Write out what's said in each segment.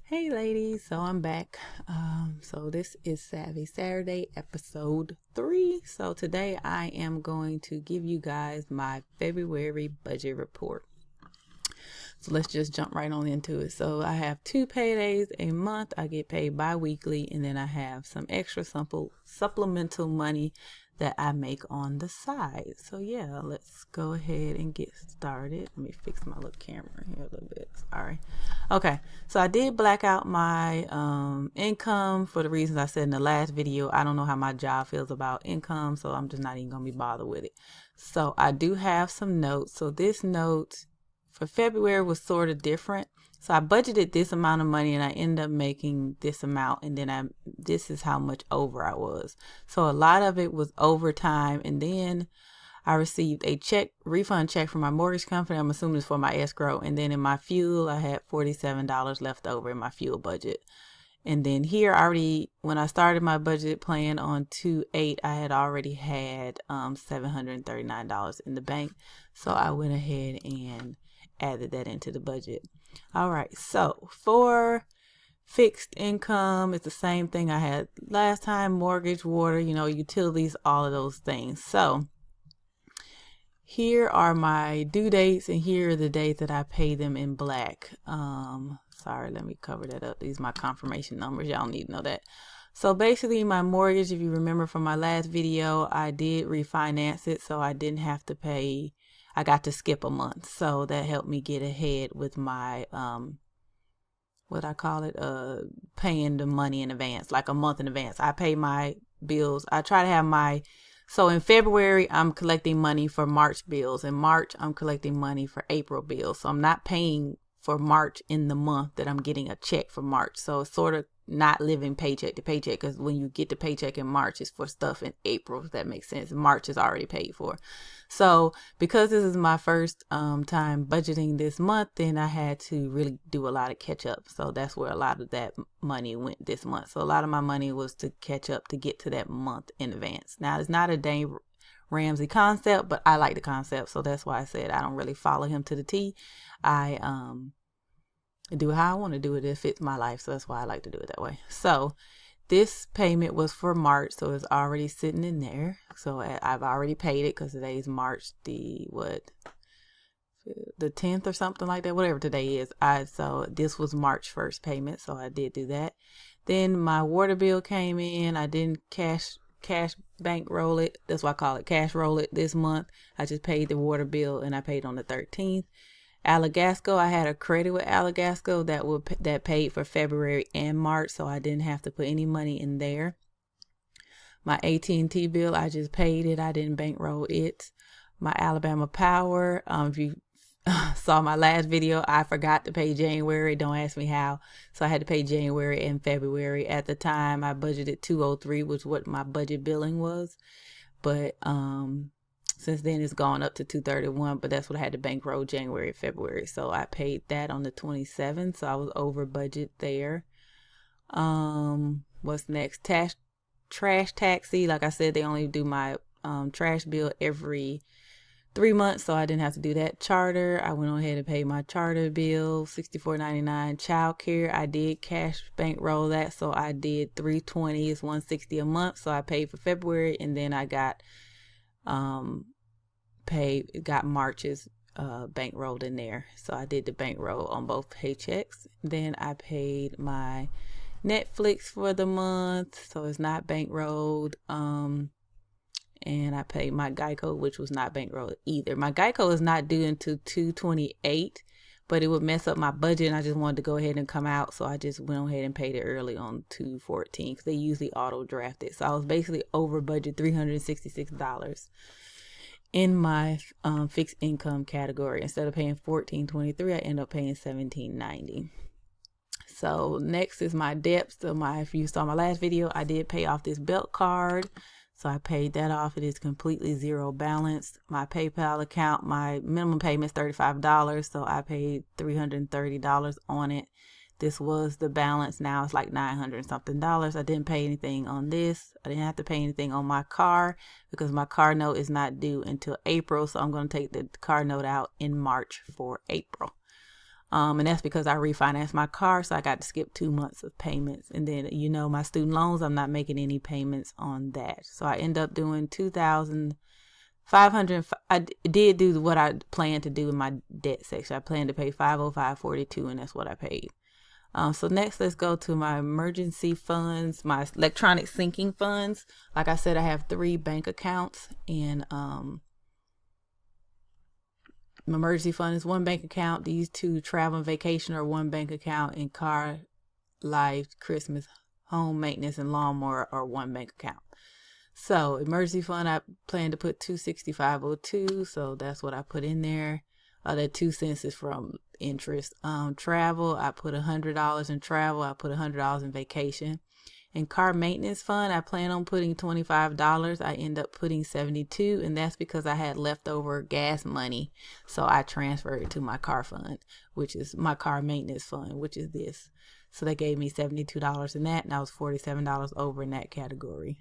Hey ladies, so I'm back. So this is Savvy Saturday episode 3. So today I am going to give you guys my February budget report. So let's just jump right on into it. So I have 2 paydays a month. I get paid bi-weekly, and then I have some extra supplemental money that I make on the side. So yeah, let's go ahead and get started. Let me fix my little camera here a little bit. Sorry. Okay, so I did black out my income for the reasons I said in the last video. I don't know how my job feels about income, so I'm just not even gonna be bothered with it. So I do have some notes. So this note for February was sort of different. So I budgeted this amount of money and I ended up making this amount, and then this is how much over I was. So a lot of it was overtime, and then I received a refund check from my mortgage company. I'm assuming it's for my escrow. And then in my fuel, I had $47 left over in my fuel budget. And then here when I started my budget plan on 2/8, I had already had $739 in the bank. So I went ahead and added that into the budget. All right, so for fixed income, it's the same thing I had last time: mortgage, water, utilities, all of those things. So here are my due dates, and here are the dates that I pay them in black. Sorry, let me cover that up. These are my confirmation numbers. Y'all need to know that. So basically my mortgage, if you remember from my last video, I did refinance it, so I didn't have to pay. I got to skip a month, so that helped me get ahead with my what I call it, paying the money in advance, like a month in advance. I pay my bills. I try to have so in February, I'm collecting money for March bills. In March, I'm collecting money for April bills. So I'm not paying for March in the month that I'm getting a check for March. So it's sort of not living paycheck to paycheck, because when you get the paycheck in March, it's for stuff in April, if that makes sense. March is already paid for. So because this is my first time budgeting this month, then I had to really do a lot of catch up. So that's where a lot of that money went this month. So a lot of my money was to catch up to get to that month in advance. Now, it's not a Dave Ramsey concept, but I like the concept. So that's why I said I don't really follow him to the T. I do how I want to do it. It fits my life. So that's why I like to do it that way. So this payment was for March, so it's already sitting in there. So I've already paid it because today is March the 10th or something like that, whatever today is. So this was March 1st payment, so I did do that. Then my water bill came in. I didn't cash bank roll it. That's why I call it cash roll it this month. I just paid the water bill, and I paid on the 13th. Alagasco, I had a credit with Alagasco that paid for February and March, so I didn't have to put any money in there. My AT&T bill, I just paid it. I didn't bankroll it. My Alabama Power, if you saw my last video, I forgot to pay January. Don't ask me how. So I had to pay January and February. At the time, I budgeted $203, which was what my budget billing was. But since then it's gone up to $231, but that's what I had to bankroll January, February. So I paid that on the 27th. So I was over budget there. What's next? Trash taxi. Like I said, they only do my trash bill every 3 months, so I didn't have to do that. Charter, I went on ahead and paid my charter bill, $64.99. Child care, I did cash bankroll that, so I did $320. It's $160 a month. So I paid for February, and then I got March's bankrolled in there. So I did the bankroll on both paychecks. Then I paid my Netflix for the month, so it's not bankrolled. And I paid my Geico, which was not bankrolled either. My Geico is not due until 2/28, but it would mess up my budget, and I just wanted to go ahead and come out, so I just went ahead and paid it early on 2/14, because they usually auto draft it. So I was basically over budget $366 in my fixed income category. Instead of paying $14.23, I ended up paying $17.90. So next is my debt. So if you saw my last video, I did pay off this belt card. So I paid that off. It is completely zero balance. My PayPal account, my minimum payment is $35. So I paid $330 on it. This was the balance. Now it's like $900 something. I didn't pay anything on this. I didn't have to pay anything on my car because my car note is not due until April. So I'm going to take the car note out in March for April. And that's because I refinanced my car, so I got to skip 2 months of payments. And then, my student loans, I'm not making any payments on that. So I end up doing 2,500. I did do what I planned to do in my debt section. I planned to pay 505.42, and that's what I paid. So next, let's go to my emergency funds, my electronic sinking funds. Like I said, I have 3 bank accounts, and my emergency fund is 1 bank account. These 2, travel and vacation, are 1 bank account, and car, life, Christmas, home maintenance, and lawnmower are 1 bank account. So emergency fund, I plan to put 265.02, so that's what I put in there. That 2 cents is from interest. Travel, I put $100 in travel. I put $100 in vacation. In car maintenance fund, I plan on putting $25. I end up putting $72, and that's because I had leftover gas money. So I transferred it to my car fund, which is my car maintenance fund, which is this. So they gave me $72 in that, and I was $47 over in that category.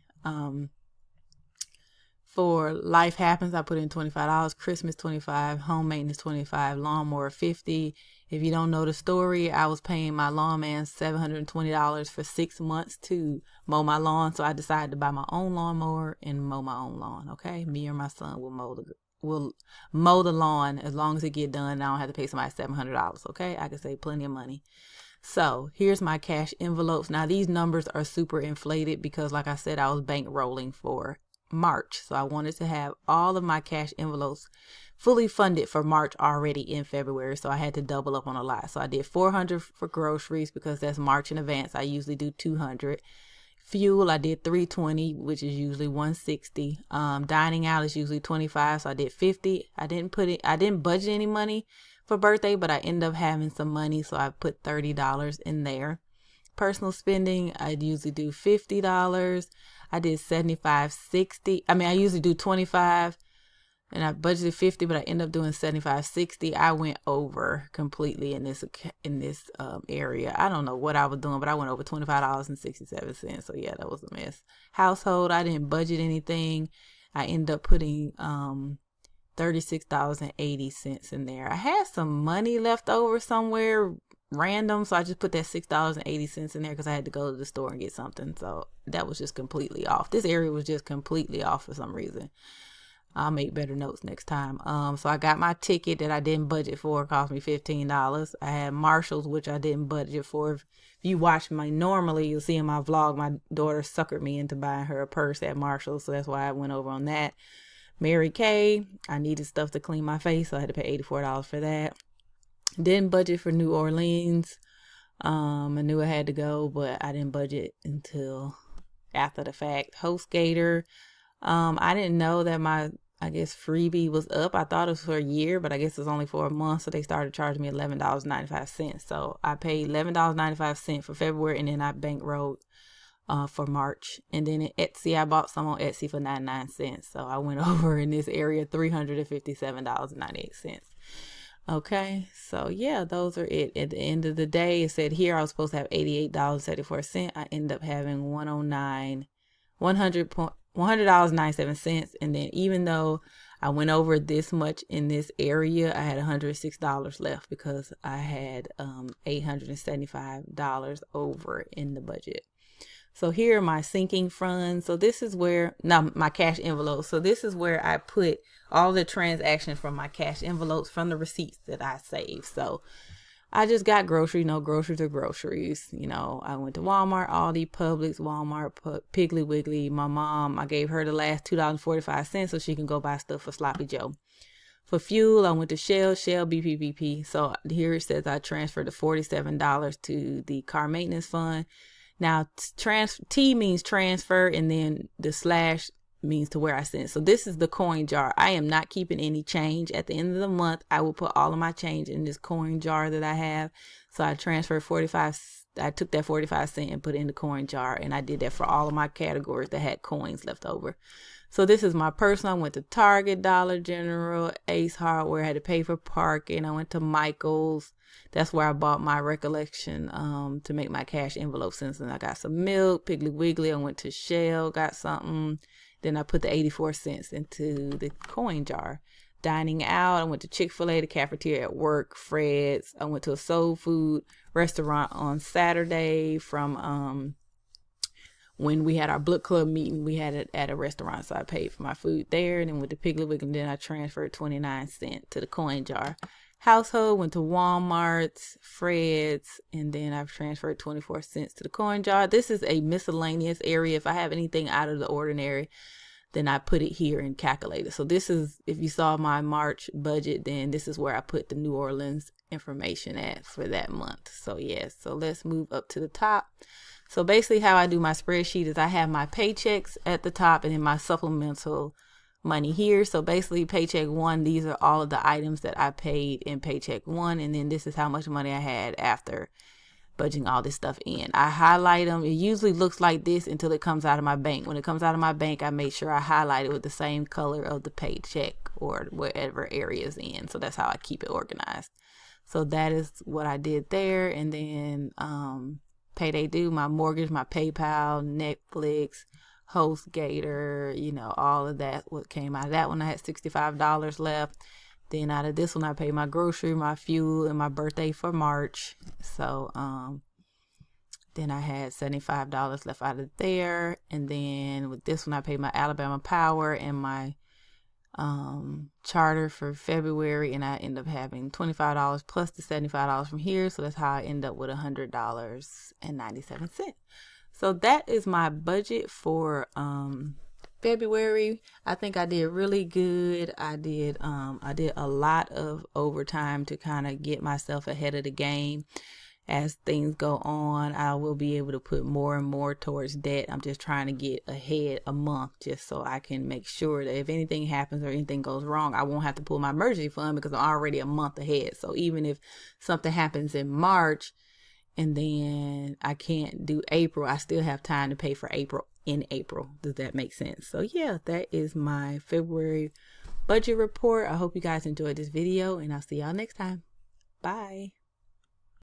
For life happens, I put in $25, Christmas $25, home maintenance $25, lawnmower $50. If you don't know the story, I was paying my lawn man $720 for 6 months to mow my lawn. So I decided to buy my own lawnmower and mow my own lawn. Okay, me or my son will mow the lawn as long as it get done. And I don't have to pay somebody $700. Okay, I can save plenty of money. So here's my cash envelopes. Now these numbers are super inflated because, like I said, I was bankrolling for March. So I wanted to have all of my cash envelopes fully funded for March already in February. So I had to double up on a lot. So I did $400 for groceries because that's March in advance. I usually do $200. Fuel, I did $320, which is usually $160. Dining out is usually $25. So I did $50. I didn't budget any money for birthday, but I ended up having some money. So I put $30 in there. Personal spending, I'd usually do $50. I did 75, 60. I mean, I usually do 25 and I budgeted 50, but I ended up doing 75, 60. I went over completely in this area. I don't know what I was doing, but I went over $25.67. So yeah, that was a mess. Household, I didn't budget anything. I ended up putting $36.80 in there. I had some money left over somewhere random, so I just put that $6.80 in there because I had to go to the store and get something. So that was just completely off. This area was just completely off for some reason. I'll make better notes next time. So I got my ticket that I didn't budget for. It cost me $15. I had Marshalls, which I didn't budget for. If you watch me normally, you'll see in my vlog, my daughter suckered me into buying her a purse at Marshalls, so that's why I went over on that. Mary Kay, I needed stuff to clean my face, so I had to pay $84 for that. Didn't budget for New Orleans. I knew I had to go, but I didn't budget until after the fact. HostGator, I didn't know that my, freebie was up. I thought it was for a year, but I guess it's only for a month, so they started charging me $11.95. So I paid $11.95 for February, and then I bankrolled for March. And then in Etsy, I bought some on Etsy for 99 cents. So I went over in this area $357.98. Okay, so yeah, those are it. At the end of the day, it said here I was supposed to have $88.74. I ended up having $100.97. And then even though I went over this much in this area, I had $106 left because I had $875 over in the budget. So here are my sinking funds. So this is where, now my cash envelopes. So this is where I put all the transactions from my cash envelopes from the receipts that I saved. So I just got groceries, groceries are groceries. I went to Walmart, Aldi, Publix, Walmart, Piggly Wiggly. My mom, I gave her the last $2.45 so she can go buy stuff for Sloppy Joe. For fuel, I went to Shell, BP. So here it says I transferred the $47 to the car maintenance fund. Now, T means transfer, and then the slash means to where I sent. So this is the coin jar. I am not keeping any change. At the end of the month, I will put all of my change in this coin jar that I have. So I transferred 45. I took that 45 cents and put it in the coin jar, and I did that for all of my categories that had coins left over. So this is my personal. I went to Target, Dollar General, Ace Hardware. I had to pay for parking. I went to Michael's. That's where I bought my recollection to make my cash envelope since then. I got some milk, Piggly Wiggly. I went to Shell, got something. Then I put the 84 cents into the coin jar. dining out. I went to Chick-fil-A, the cafeteria at work, Fred's. I went to a soul food restaurant on Saturday from when we had our book club meeting. We had it at a restaurant, so I paid for my food there. And then went to Piggly Wiggly, and then I transferred 29 cents to the coin jar. Household, went to Walmart's, Fred's, and then I've transferred 24 cents to the coin jar. This is a miscellaneous area. If I have anything out of the ordinary, then I put it here and calculate it. So this is, if you saw my March budget, then this is where I put the New Orleans information at for that month. So yes, so let's move up to the top. So basically how I do my spreadsheet is I have my paychecks at the top and then my supplemental money here. So basically paycheck 1, these are all of the items that I paid in paycheck 1, and then this is how much money I had after budgeting all this stuff in. I highlight them. It usually looks like this until it comes out of my bank. When it comes out of my bank, I make sure I highlight it with the same color of the paycheck or whatever area is in. So that's how I keep it organized. So that is what I did there. And then payday due, my mortgage, my PayPal, Netflix, HostGator, you know, all of that. What came out of that one, I had $65 left. Then out of this one, I paid my grocery, my fuel, and my birthday for March. So then I had $75 left out of there. And then with this one, I paid my Alabama Power and my charter for February, and I end up having $25 plus the $75 from here. So that's how I end up with $100.97. So that is my budget for February. I think I did really good. I did a lot of overtime to kind of get myself ahead of the game. As things go on, I will be able to put more and more towards debt. I'm just trying to get ahead a month just so I can make sure that if anything happens or anything goes wrong, I won't have to pull my emergency fund because I'm already a month ahead. So even if something happens in March and then I can't do April, I still have time to pay for April in April. Does that make sense? So yeah, that is my February budget report. I hope you guys enjoyed this video, and I'll see y'all next time. Bye.